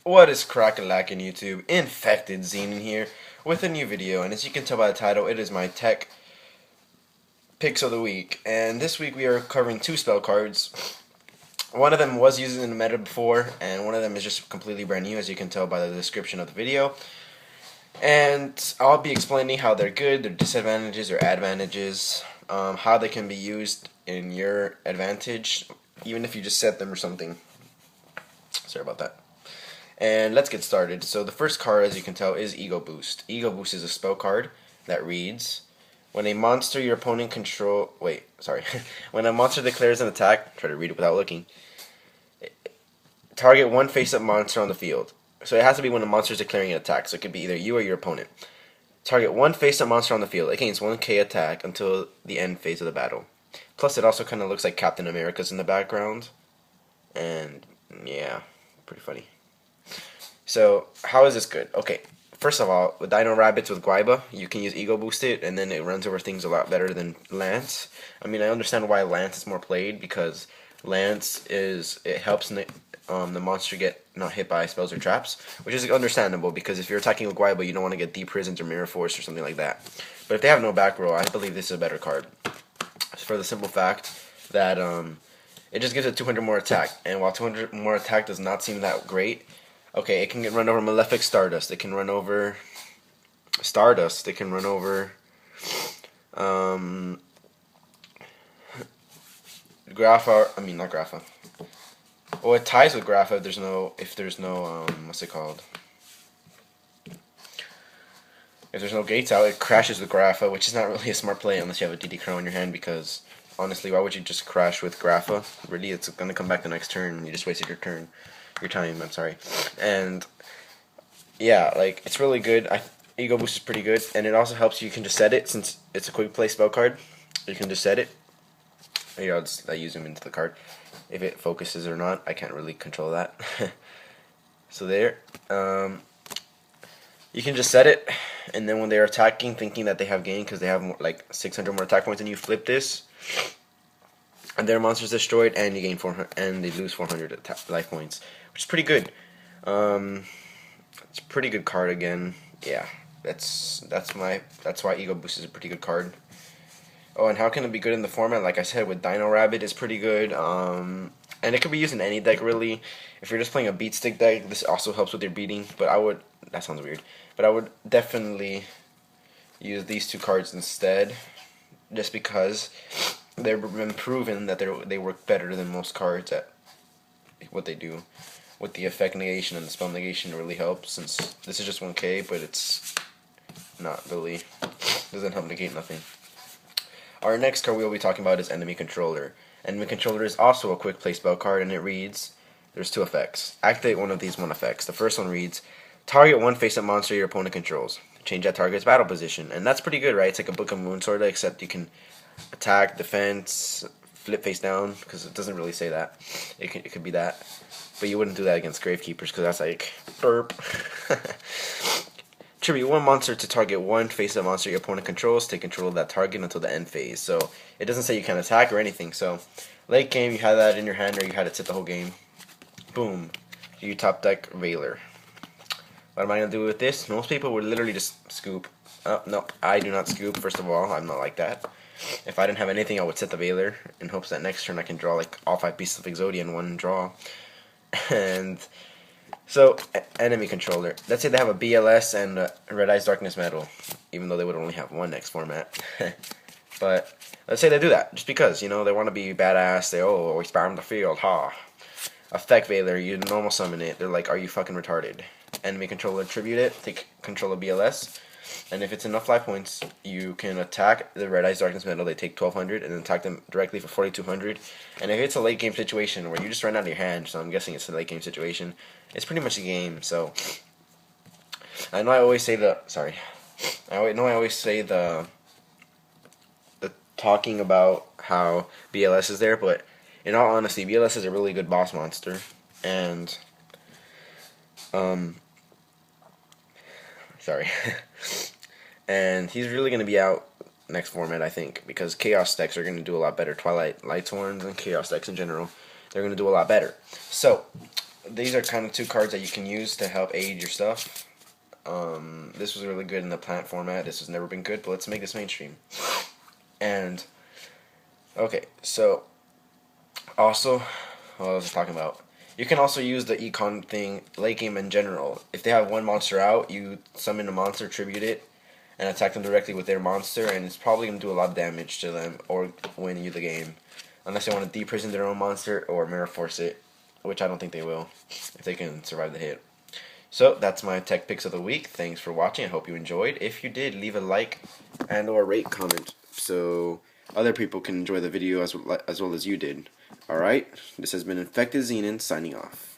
What is crackalackin' YouTube? Infected Zine in here with a new video, and as you can tell by the title, it is my tech picks of the week. And this week we are covering two spell cards. One of them was used in the meta before, and one of them is just completely brand new, as you can tell by the description of the video. And I'll be explaining how they're good, their disadvantages or advantages, how they can be used in your advantage, even if you just set them or something. Sorry about that. And let's get started. So the first card, as you can tell, is Ego Boost. Ego Boost is a spell card that reads, when a monster your opponent control... when a monster declares an attack, try to read it without looking, target one face-up monster on the field. So it has to be when a monster is declaring an attack, so it could be either you or your opponent. Target one face-up monster on the field. It gains 1k attack until the end phase of the battle. Plus, it also kind of looks like Captain America's in the background. And, yeah, pretty funny. So, how is this good? Okay, first of all, with Dino Rabbits with Guaiba, you can use Ego Boost it, and then it runs over things a lot better than Lance. I mean, I understand why Lance is more played, because Lance it helps the monster get not hit by spells or traps, which is understandable, because if you're attacking with Guaiba, you don't want to get Deep Prisons or Mirror Force or something like that. But if they have no back row, I believe this is a better card. For the simple fact that it just gives it 200 more attack, and while 200 more attack does not seem that great, okay, it can run over Malefic Stardust. It can run over Stardust. It can run over Grapha. I mean, not Grapha. Well, it ties with Grapha if there's no what's it called? If there's no gates out, it crashes with Grapha, which is not really a smart play unless you have a DD Crow in your hand, because honestly, why would you just crash with Grapha? Really, it's gonna come back the next turn. You just wasted your turn. Your time, I'm sorry. And yeah, like, it's really good. Ego Boost is pretty good, and it also helps you can just set it, since it's a quick play spell card. You can just set it. Here, I use him into the card. If it focuses or not, I can't really control that. So there, you can just set it, and then when they're attacking, thinking that they have gained because they have more, like 600 more attack points, and you flip this, and their monster's destroyed, and you gain 400, and they lose 400 life points, which is pretty good. It's a pretty good card again. Yeah, that's why Ego Boost is a pretty good card. Oh, and how can it be good in the format? Like I said, with Dino Rabbit, it's pretty good. And it could be used in any deck, really. If you're just playing a beat stick deck, this also helps with your beating. But that sounds weird. But I would definitely use these two cards instead, just because they've been proven that they work better than most cards at what they do. With the effect negation and the spell negation, it really helps, since this is just 1k, but it's not really, doesn't help negate nothing. Our next card we will be talking about is Enemy Controller. Enemy Controller is also a quick play spell card, and it reads, there's two effects. Activate one of these effects. The first one reads, target one face-up monster your opponent controls. Change that target's battle position. And that's pretty good, right? It's like a Book of Moon sort of, except you can attack, defense, flip face down, because it doesn't really say that. It could be that. But you wouldn't do that against Gravekeepers, because that's like, burp. Tribute one monster to target one face-up monster your opponent controls. Take control of that target until the end phase. So it doesn't say you can attack or anything. So late game, you had that in your hand, or you had it sit the whole game. Boom. You top deck Veiler. What am I going to do with this? Most people would literally just scoop. No, I do not scoop, first of all. I'm not like that. If I didn't have anything, I would set the Veiler in hopes that next turn I can draw like all 5 pieces of Exodia in one draw. And so, Enemy Controller. Let's say they have a BLS and a Red Eyes Darkness Metal, even though they would only have one next format. But let's say they do that, just because, you know, they want to be badass. They, we spam the field, ha. Effect Veiler, you normal summon it. They're like, are you fucking retarded? Enemy Controller, tribute it, take control of BLS. And if it's enough life points, you can attack the Red Eyes Darkness Metal. They take 1200, and then attack them directly for 4200. And if it's a late game situation where you just run out of your hand, so I'm guessing it's a late game situation, it's pretty much a game. So I know I always say the talking about how BLS is there, but in all honesty, BLS is a really good boss monster, and and he's really going to be out next format, I think, because Chaos decks are going to do a lot better. Twilight Lightsworns and Chaos decks in general, they're going to do a lot better. So, these are kind of two cards that you can use to help aid your stuff. This was really good in the plant format. This has never been good, but let's make this mainstream. And okay, so also, what was I talking about? You can also use the econ thing late game in general. If they have one monster out, you summon a monster, tribute it, and attack them directly with their monster, and it's probably going to do a lot of damage to them or win you the game. Unless they want to deprison their own monster or mirror force it, which I don't think they will, if they can survive the hit. So, that's my tech picks of the week. Thanks for watching. I hope you enjoyed. If you did, leave a like and or rate comment so other people can enjoy the video as well as you did. Alright, this has been Infected Xenon signing off.